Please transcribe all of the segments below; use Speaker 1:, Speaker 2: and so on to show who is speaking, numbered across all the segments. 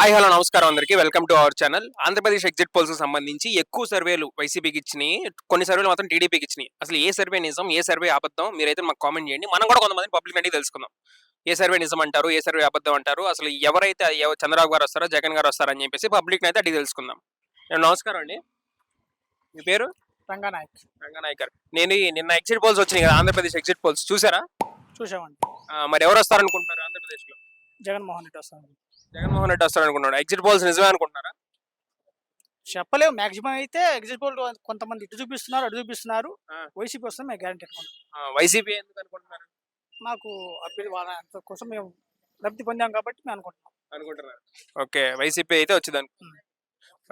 Speaker 1: Hi hello నమస్కారం అందరికీ welcome to our channel. Andhra Pradesh exit polls సంబంధించి ఎక్కువ సర్వేలు వైసీపీకి ఇచ్చినాయి, కొన్ని సర్వేలు మాత్రం టీడీపీకి ఇచ్చినాయి. అసలు ఏ సర్వే నిజం, ఏ సర్వే అబద్ధం మీరైతే మాకు కామెంట్ చేయండి. మనం కూడా కొంతమంది పబ్లిక్ అడిగి తెలుసుకుందాం. ఏ సర్వే నిజం అంటారు, ఏ సర్వే అబద్ధం అంటారు, అసలు ఎవరైతే చంద్రబాబు గారు వస్తారో జగన్ గారు వస్తారని చెప్పేసి పబ్లిక్ అయితే అడిగి తెలుసుకుందాం. నమస్కారం అండి, మీ పేరు?
Speaker 2: రంగనాయక్.
Speaker 1: రంగనాయక్ గారు, నిన్న ఎగ్జిట్ పోల్స్ వచ్చినాయి కదా, ఆంధ్రప్రదేశ్ ఎగ్జిట్ పోల్స్ చూసారా?
Speaker 2: చూసామండి.
Speaker 1: మరి ఎవరు వస్తారనుకుంటున్నారు ఆంధ్రప్రదేశ్ లో?
Speaker 2: జగన్మోహన్ రెడ్డి వస్తాను.
Speaker 1: జగన్మోహన్ రెడ్డి వస్తారనుకుంటున్నాడు. ఎగ్జిట్ పోల్స్ నిజమే అనుకుంటున్నారా?
Speaker 2: చెప్పలేము. మాక్సిమం అయితే ఎగ్జిట్ పోల్ కొంతమంది ఇటు చూపిస్తున్నారు, అటు చూపిస్తున్నారు. వైసీపీ వస్తే మేము గ్యారంటీ అనుకుంటాం.
Speaker 1: వైసీపీ ఎందుకు అనుకుంటున్నారు?
Speaker 2: మాకు అభ్యర్థి వాళ్ళ కోసం మేము లబ్ధి పొందాం కాబట్టి మేము
Speaker 1: అనుకుంటున్నారు. ఓకే, వైసీపీ అయితే వచ్చింది.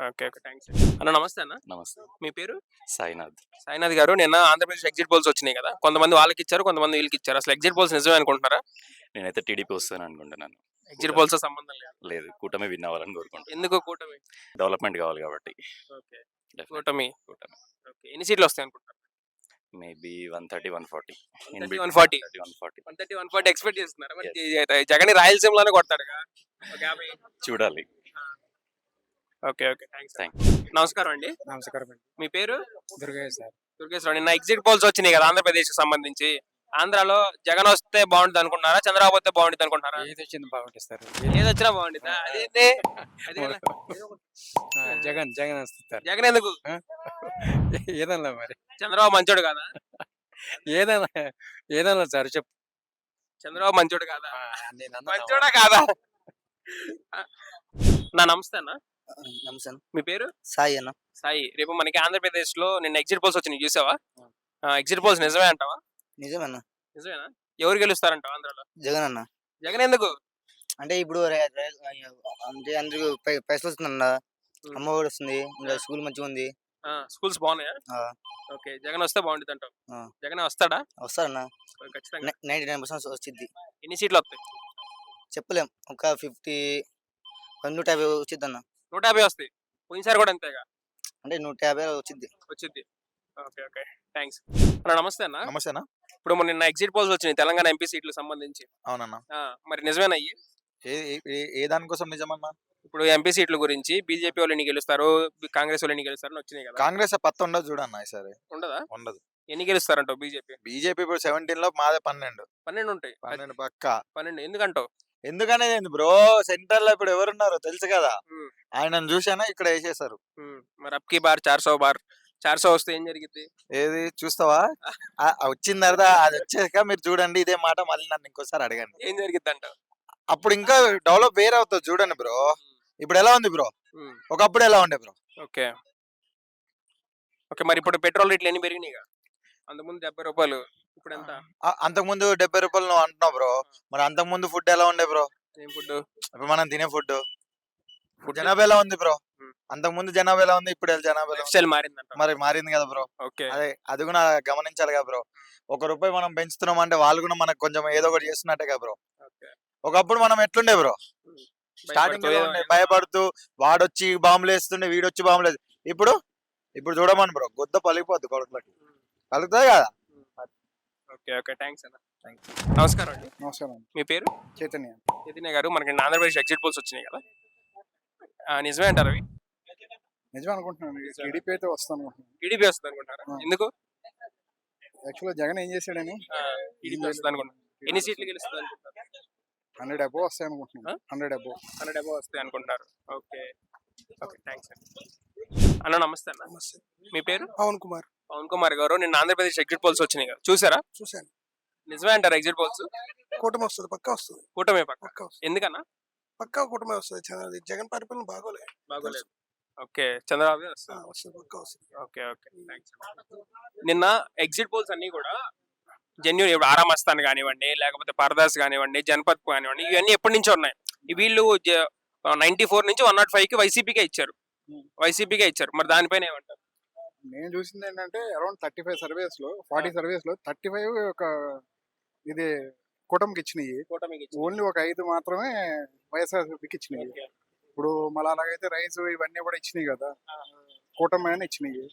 Speaker 1: ఓకే ఓకే, థ్యాంక్స్ అన్న. నమస్తే అన్న.
Speaker 3: నమస్తే.
Speaker 1: మీ పేరు?
Speaker 3: సాయినాథ్.
Speaker 1: సాయినాథ్ గారు, నిన్న ఆంధ్రప్రదేశ్ ఎగ్జిట్ పోల్స్ వచ్చినాయి కదా, కొంతమంది వాళ్ళకి ఇచ్చారు, కొంతమంది వీళ్ళకి ఇచ్చారు. అసలు ఎగ్జిట్ పోల్స్ నిజమే అనుకుంటున్నారా?
Speaker 3: నేనైతే టీడీపీ వస్తాను అనుకుంటున్నాను.
Speaker 1: ఎగ్జిట్ పోల్స్ సంబంధం
Speaker 3: లేదు, కూటమి విన్ అవ్వాలని కోరుకుంటాను.
Speaker 1: ఎందుకు కూటమి?
Speaker 3: డెవలప్మెంట్ కావాలి కాబట్టి.
Speaker 1: ఓకే, కూటమి. ఓకే, ఎన్ని సీట్లు వస్తాయి అనుకుంటారు?
Speaker 3: మేబీ 130, 140.
Speaker 1: 140 ఎక్స్పెక్ట్ చేస్తున్నారు. మరి జగన్ రాయలసీమలోనే కొడతాడుగా.
Speaker 3: చూడాలి.
Speaker 1: Okay okay, thanks.
Speaker 3: Thank you.
Speaker 1: నమస్కారం అండి.
Speaker 2: నమస్కారం అండి.
Speaker 1: మీ పేరు?
Speaker 2: దుర్గేశ్వర.
Speaker 1: దుర్గేశ్వర. నిన్న ఎగ్జిట్ పోల్స్ వచ్చినాయి కదా ఆంధ్రప్రదేశ్ కి సంబంధించి. ఆంధ్రాలో జగన్ వస్తే బాగుంటుంది అనుకుంటున్నారా, చంద్రబాబు వస్తే బాగుంటుంది అనుకుంటున్నారా?
Speaker 2: ఏది వచ్చింది బాగుంటుంది సార్.
Speaker 1: ఏది వచ్చినా బాగుంటుందా? అదేంటి?
Speaker 2: జగన్ వస్తారు.
Speaker 1: జగన్ ఎందుకు?
Speaker 2: ఏదన్నా మరి
Speaker 1: చంద్రబాబు మంచోడు కాదా?
Speaker 2: ఏదన్నా సార్ చెప్పు.
Speaker 1: చంద్రబాబు మంచోడు కాదా? మంచోడా కాదా? నమస్తే అన్న.
Speaker 4: నమస్తే.
Speaker 1: మీ పేరు?
Speaker 4: సాయి అన్న.
Speaker 1: సాయి. రేపు మనకి ఆంధ్రప్రదేశ్ లో నిన్న ఎగ్జిట్ పోల్స్ వచ్చినాయి, చూసావా? ఎగ్జిట్ పోల్స్ నిజమే అంటావా?
Speaker 4: నిజమన్నా.
Speaker 1: నిజమేనా? ఎవరు గెలుస్తారంటావు ఆంధ్రాలో?
Speaker 4: జగన్ అన్న.
Speaker 1: జగన్ ఎందుకు?
Speaker 4: అంటే ఇప్పుడు అంటే అందరికి పైసలు వస్తుందన్న, అమ్మ ఒడి వస్తుంది, ఇంకా స్కూల్ మంచిగా ఉంది.
Speaker 1: స్కూల్స్ బాగున్నాయా? ఓకే, జగన్ వస్తే బాగుంటుంది అంటావు. జగన్ వస్తాడా?
Speaker 4: వస్తారన్న.
Speaker 1: ఖచ్చితంగా
Speaker 4: 99% వచ్చింది.
Speaker 1: ఎన్ని సీట్లు వస్తాయి?
Speaker 4: చెప్పలేం. ఒక 50, 150 వచ్చింది అన్న.
Speaker 1: 150 వస్తాయి. పోయినసారి కూడా అంతేగా.
Speaker 4: అంటే 150 వచ్చింది.
Speaker 1: ఓకే ఓకే, థ్యాంక్స్ అన్న. నమస్తే అన్న.
Speaker 5: నమస్తే అన్న.
Speaker 1: ఇప్పుడు నిన్న ఎగ్జిట్ పోల్స్ వచ్చినాయి తెలంగాణ ఎంపీ సీట్లకు సంబంధించి.
Speaker 5: అవునన్నా.
Speaker 1: మరి నిజమేనా అయ్యి?
Speaker 5: ఏ దానికోసం నిజమన్నా?
Speaker 1: ఇప్పుడు ఎంపీ సీట్ల గురించి బీజేపీ వాళ్ళు ఎన్ని గెలుస్తారు, కాంగ్రెస్ వాళ్ళు ఎన్ని గెలుస్తారు అని వచ్చినాయి కదా.
Speaker 5: కాంగ్రెస్ పత్త ఉండదు చూడన్న ఈసారి.
Speaker 1: ఉండదా?
Speaker 5: ఉండదు.
Speaker 1: ఎన్ని గెలుస్తారంటావు బీజేపీ?
Speaker 5: బీజేపీ ఇప్పుడు 17 లో, మాదే 12
Speaker 1: ఉంటాయి.
Speaker 5: 12 పక్క.
Speaker 1: 12 ఎందుకంటావు?
Speaker 5: ఎందుకనేది ఏంది బ్రో, సెంటర్ లో ఇప్పుడు ఎవరున్నారు తెలుసు కదా, ఆయన చూసానా ఇక్కడ వేసేసారు.
Speaker 1: మరి అబ్కి బార్ 400 బార్ 400 వస్తే ఏం జరిగింది?
Speaker 5: ఏది చూస్తావా? వచ్చిన తర్వాత అది వచ్చాక మీరు చూడండి ఇదే మాట, మళ్ళీ నన్ను ఇంకోసారి అడగండి
Speaker 1: ఏం జరిగింది అంటావు.
Speaker 5: అప్పుడు ఇంకా డెవలప్ వేరే అవుతుంది చూడండి బ్రో. ఇప్పుడు ఎలా ఉంది బ్రో, ఒకప్పుడు ఎలా ఉండే బ్రో?
Speaker 1: ఓకే ఓకే, మరి ఇప్పుడు పెట్రోల్ రేట్లు ఎన్ని పెరిగినాయి? అంతకుముందు 70 రూపాయలు, ఇప్పుడు ఎంత?
Speaker 5: అంతకుముందు 70 రూపాయలు నువ్వు అంటున్నావు బ్రో. మరి అంతకుముందు ఫుడ్ ఎలా ఉండే బ్రో?
Speaker 1: ఏం ఫుడ్?
Speaker 5: ఇప్పుడు మనం తినే ఫుడ్ జనాభా ఎలా ఉంది బ్రో? అంతకుముందు జనాభా ఎలా ఉంది, ఇప్పుడు జనాభా
Speaker 1: మారిందంట.
Speaker 5: మరి మారింది కదా బ్రో. అదే అది కూడా గమనించాలి కదా బ్రో. ₹1 మనం పెంచుతున్నాం అంటే వాళ్ళు కూడా మనకు కొంచెం ఏదో ఒకటి చేస్తున్నట్టే కదా బ్రో. ఒకప్పుడు మనం ఎట్లుండే బ్రో, స్టార్టింగ్ భయపడుతూ వాడొచ్చి బాంబులు వేస్తుండే, వీడొచ్చి బాంబులు వేసి, ఇప్పుడు చూడమని బ్రో గొద్ద పలిగిపోద్ది కొడుకులకి. కలుగుతుంది కదా.
Speaker 1: ఓకే ఓకే, థ్యాంక్స్ అన్న. నమస్కారం అండి.
Speaker 2: నమస్కారం.
Speaker 1: మీ పేరు?
Speaker 2: చైతన్య.
Speaker 1: చైతన్య గారు, మనకి ఆంధ్రప్రదేశ్ ఎగ్జిట్ పోల్స్ వచ్చినాయి కదా, నిజమే అంటారు అవి?
Speaker 2: నిజమే అనుకుంటున్నాను. టీడీపీ అయితే వస్తాను అనుకుంటున్నాను.
Speaker 1: టీడీపీ వస్తుంది అనుకుంటారా? ఎందుకు?
Speaker 2: యాక్చువల్గా జగన్ ఏం చేశాడని
Speaker 1: టీడీపీ వస్తుంది అనుకుంటున్నాను. ఎన్ని సీట్లు గెలుస్తుంది అనుకుంటారు?
Speaker 2: 100 అబోవ్ వస్తాయి అనుకుంటున్నాను. 100 అబోవ్
Speaker 1: వస్తాయి అనుకుంటారు. ఓకే ఓకే, థ్యాంక్స్ అండి. అన్న నమస్తే అన్న.
Speaker 2: నమస్తే.
Speaker 1: మీ పేరు?
Speaker 2: పవన్ కుమార్.
Speaker 1: పవన్ కుమార్ గారు, నిన్న ఆంధ్రప్రదేశ్ ఎగ్జిట్ పోల్స్ వచ్చినాయి కదా, చూసారా?
Speaker 2: చూశాను.
Speaker 1: నిజమే అంటారు ఎగ్జిట్ పోల్స్?
Speaker 2: కూటమి వస్తుంది, పక్కా వస్తుంది.
Speaker 1: కూటమి పక్క
Speaker 2: వస్తుంది.
Speaker 1: ఎందుకన్నా?
Speaker 2: పక్కా కూటమి వస్తుంది. జగన్ పరిపాలన బాగోలేదు.
Speaker 1: ఓకే, చంద్రబాబు
Speaker 2: వస్తుంది, పక్కా వస్తుంది.
Speaker 1: Okay okay, thanks. నిన్న ఎగ్జిట్ పోల్స్ అన్ని కూడా జెన్యూన్. ఇప్పుడు ఆరామస్థాన్ కానివ్వండి, లేకపోతే పరదాస్ కానివ్వండి, జనపత్ కానివ్వండి, ఇవన్నీ ఎప్పటి నుంచో ఉన్నాయి. వీళ్ళు 94 నుంచి 105కి వైసీపీకే ఇచ్చారు. మరి దానిపైన ఏమంటారు?
Speaker 2: నేను చూసింది ఏంటంటే అరౌండ్ 35 సర్వేస్ లో 40 సర్వేస్ లో 35 ఒక ఇది కూటమికి ఇచ్చినాయి. ఓన్లీ ఒక 5 మాత్రమే వైఎస్ఆర్సీపీకి ఇచ్చినాయి. ఇప్పుడు మళ్ళీ అలాగైతే రైస్ ఇవన్నీ కూడా ఇచ్చినాయి కదా, కూటమి ఇచ్చినాయి.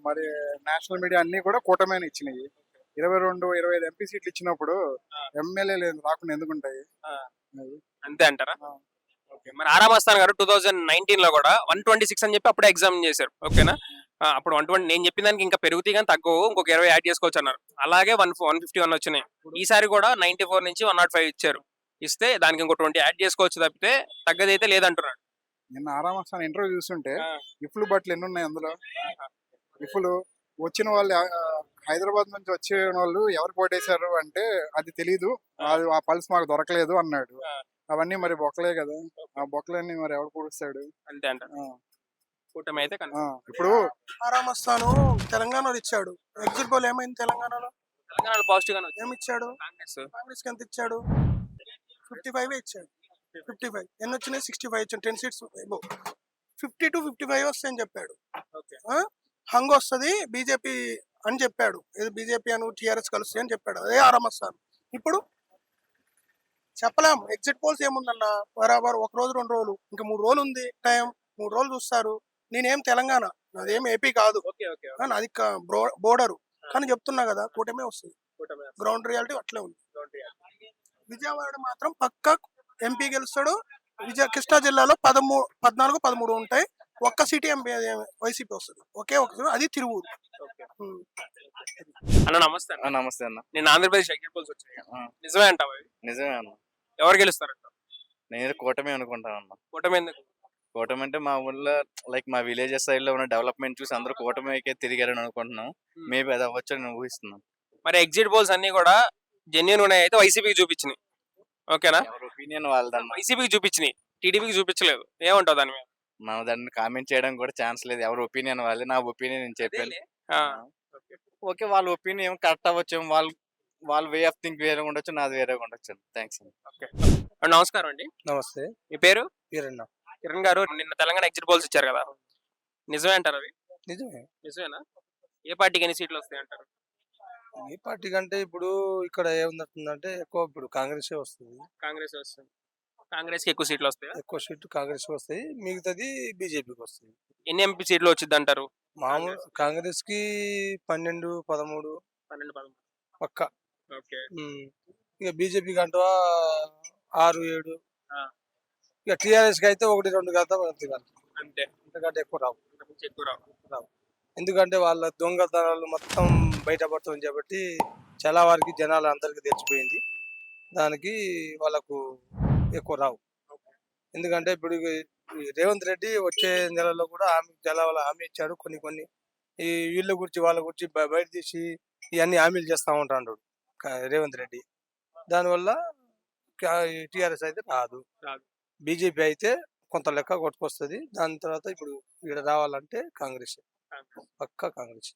Speaker 2: మరి నేషనల్ మీడియా అన్ని కూడా కూటమి ఇచ్చినాయి. 22, 25 ఎంపీ సీట్లు ఇచ్చినప్పుడు ఎమ్మెల్యేలు రాకుండా ఎందుకుంటాయి?
Speaker 1: అంతే అంటారా? మరి ఆరామస్థాన్ గారు 2019 లో కూడా 126 అని చెప్పి అప్పుడే ఎగ్జామ్ చేశారు. ఓకేనా? అప్పుడు 120 నేను చెప్పిన దానికి ఇంకా పెరుగుతాయి కానీ తగ్గవు, ఇంకొక 20 యాడ్ చేసుకోవచ్చు అన్నారు. అలాగే 151 వచ్చినాయి. ఈసారి కూడా 94 నుంచి 105 ఇచ్చారు. ఇస్తే దానికి ఇంకో 20 యాడ్ చేసుకోవచ్చు తప్పితే తగ్గదైతే లేదంటున్నాడు.
Speaker 2: నిన్న ఆరామస్థాన్ ఇంటర్వ్యూ చూస్తుంటే ఇఫ్లు బట్టలు ఎన్ని ఉన్నాయి అందులో. ఇఫ్లు వచ్చిన వాళ్ళు హైదరాబాద్ నుంచి వచ్చిన వాళ్ళు ఎవరు పోటేశారు అంటే అది తెలీదు, అది ఆ పల్స్ మాకు దొరకలేదు అన్నాడు. అవన్నీ మరి బొక్కలే కదా, ఆ బొక్కలన్నీ మరి ఎవరు పూడుస్తాడు?
Speaker 1: అంతే అంట. కూటమి అయితే
Speaker 2: ఇప్పుడు
Speaker 6: ఆరామస్థాను తెలంగాణలో ఇచ్చాడు. ఎగ్జిట్ పోల్ ఏమైంది తెలంగాణలో?
Speaker 1: తెలంగాణలో పాజిటివ్ గానే
Speaker 6: ఏమి ఇచ్చాడు?
Speaker 1: కాంగ్రెస్
Speaker 6: కాంగ్రెస్ కి ఎంత ఇచ్చాడు? 55 ఇచ్చాడు. 55 ఎన్ని వచ్చినాయి? 65 ఇచ్చాడు. 10 సీట్స్ 50 to 55 వస్తాయని చెప్పాడు. హంగ్ వస్తుంది బీజేపీ అని చెప్పాడు. ఇది బీజేపీ అని టీఆర్ఎస్ కలుస్తాయి అని చెప్పాడు. అదే ఆరామస్థాన్. ఇప్పుడు చెప్పలేం. ఎగ్జిట్ పోల్స్ ఏముందన్న బరాబర్ 1 రోజు 2 రోజులు, ఇంకా 3 రోజులు ఉంది టైం. 3 రోజులు చూస్తారు. నేనేం తెలంగాణ, నాదేం ఏపీ కాదు, నాది బోర్డరు. కానీ చెప్తున్నా కదా కూటమే వస్తుంది. గ్రౌండ్ రియాలిటీ అట్లే ఉంది. విజయవాడ మాత్రం పక్కా ఎంపీ గెలుస్తాడు. కృష్ణా జిల్లాలో 14, 13 ఉంటాయి. ఒక్క సీటీ ఎంపీ వైసీపీ వస్తుంది. ఒకే ఒక, అది తిరువూరు.
Speaker 1: అన్న నమస్తే.
Speaker 5: నమస్తే అన్న.
Speaker 1: నేను ఆంధ్రప్రదేశ్ ఎగ్జిట్ పోల్స్ వచ్చాయి, నిజమే అంటావా?
Speaker 5: నిజమే అన్న.
Speaker 1: ఎవరు గెలుస్తారంట?
Speaker 5: నేను కూటమి అనుకుంటాను అన్న.
Speaker 1: కూటమి ఎందుకు?
Speaker 5: కూటమి అంటే మా ఊళ్ళో లైక్ మా విలేజెస్ సైడ్ లో ఉన్న డెవలప్మెంట్ చూసి అందరూ కూటమికే తిరిగారని అనుకుంటున్నాం. మేబీ అది అవ్వచ్చు అని ఊహిస్తున్నాం.
Speaker 1: మరి ఎగ్జిట్ పోల్స్ అన్ని కూడా జెన్యూన్ ఉన్నాయి అయితే వైసీపీకి చూపించినాయి. ఓకేనా?
Speaker 5: ఒపీనియన్ వాళ్ళదన్న.
Speaker 1: వైసీపీకి చూపించినాయి, టీడీపీకి చూపించలేదు. ఏమంటావు దాని మీద?
Speaker 5: మనం దాన్ని కామెంట్ చేయడం కూడా ఛాన్స్ లేదు. ఎవరి ఒపీనియన్ వాళ్ళే. నా ఒపీనియన్ నేను చెప్పాను. ఓకే, వాళ్ళ ఒపీనియన్ కరెక్ట్ అవ్వచ్చు. వాళ్ళ వే ఆఫ్ థింక్ వేరే ఉండొచ్చు, నాది వేరే ఉండొచ్చు. థ్యాంక్స్.
Speaker 1: నమస్కారం అండి.
Speaker 7: నమస్తే.
Speaker 1: మీ పేరు?
Speaker 7: వీరన్న.
Speaker 1: కిరణ్ గారు, నిన్న తెలంగాణ ఎగ్జిట్ పోల్స్ ఇచ్చారు కదా, నిజమే అంటారు అవి?
Speaker 7: నిజమే.
Speaker 1: నిజమేనా? ఏ పార్టీకి ఎన్ని సీట్లు వస్తాయి అంటారు?
Speaker 7: ఏ పార్టీ కంటే ఇప్పుడు ఇక్కడ ఏముందంటే ఎక్కువ ఇప్పుడు కాంగ్రెస్ వస్తుంది.
Speaker 1: కాంగ్రెస్ వస్తుంది. కాంగ్రెస్ కి ఎక్కువ సీట్లు వస్తాయి.
Speaker 7: ఎక్కువ సీట్లు కాంగ్రెస్ వస్తాయి, మిగతాది బీజేపీకి వస్తుంది.
Speaker 1: ఎన్ని ఎంపీ సీట్లు వచ్చింది అంటారు?
Speaker 7: మామూలు కాంగ్రెస్ కి 12, 13 పక్క.
Speaker 1: ఓకే.
Speaker 7: ఇక బీజేపీకి అంటూ 6, 7. ఇక టీఆర్ఎస్ కి అయితే 1, 2 కదా
Speaker 1: అంతే.
Speaker 7: ఎందుకంటే ఎక్కువ రావు.
Speaker 1: ఎక్కువ రావు.
Speaker 7: ఎందుకంటే వాళ్ళ దొంగతనాలు మొత్తం బయటపడుతుంది కాబట్టి చాలా వరకు జనాలు అందరికి తెలిసిపోయింది. దానికి వాళ్ళకు ఎక్కువ రావు. ఎందుకంటే ఇప్పుడు రేవంత్ రెడ్డి వచ్చే నెలలో కూడా హామీ ఇచ్చాడు. కొన్ని ఈ వీళ్ళ గురించి వాళ్ళ గురించి బయట తీసి ఇవన్నీ హామీలు చేస్తూ ఉంటాడు రేవంత్ రెడ్డి. దానివల్ల టీఆర్ఎస్ అయితే రాదు. బీజేపీ అయితే కొంత లెక్క కొట్టుకొస్తుంది. దాని తర్వాత ఇప్పుడు ఇక్కడ రావాలంటే కాంగ్రెస్, పక్కా కాంగ్రెస్.